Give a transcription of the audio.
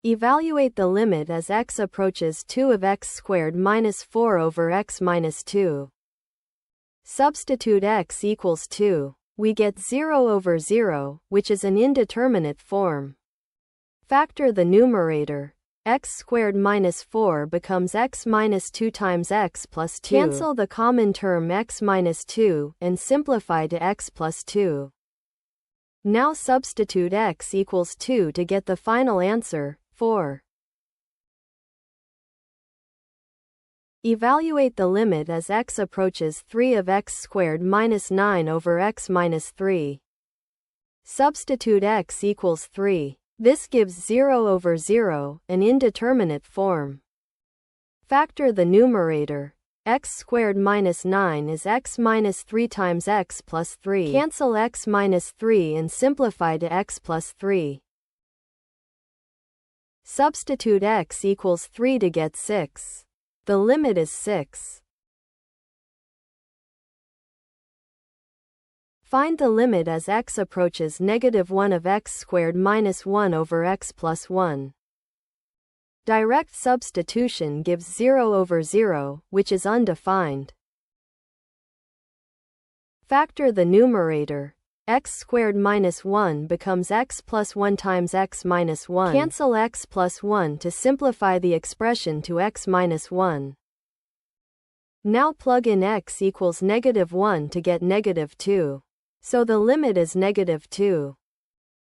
Evaluate the limit as x approaches 2 of x squared minus 4 over x minus 2. Substitute x equals 2. We get 0 over 0, which is an indeterminate form. Factor the numerator. X squared minus 4 becomes x minus 2 times x plus 2. Cancel the common term x minus 2 and simplify to x plus 2. Now substitute x equals 2 to get the final answer, 4. Evaluate the limit as x approaches 3 of x squared minus 9 over x minus 3. Substitute x equals 3. This gives 0 over 0, an indeterminate form. Factor the numerator. X squared minus 9 is x minus 3 times x plus 3. Cancel x minus 3 and simplify to x plus 3. Substitute x equals 3 to get 6. The limit is 6. Find the limit as x approaches -1 of x squared minus 1 over x plus 1. Direct substitution gives 0 over 0, which is undefined. Factor the numerator. X squared minus 1 becomes x plus 1 times x minus 1. Cancel x plus 1 to simplify the expression to x minus 1. Now plug in x equals -1 to get -2. So the limit is -2.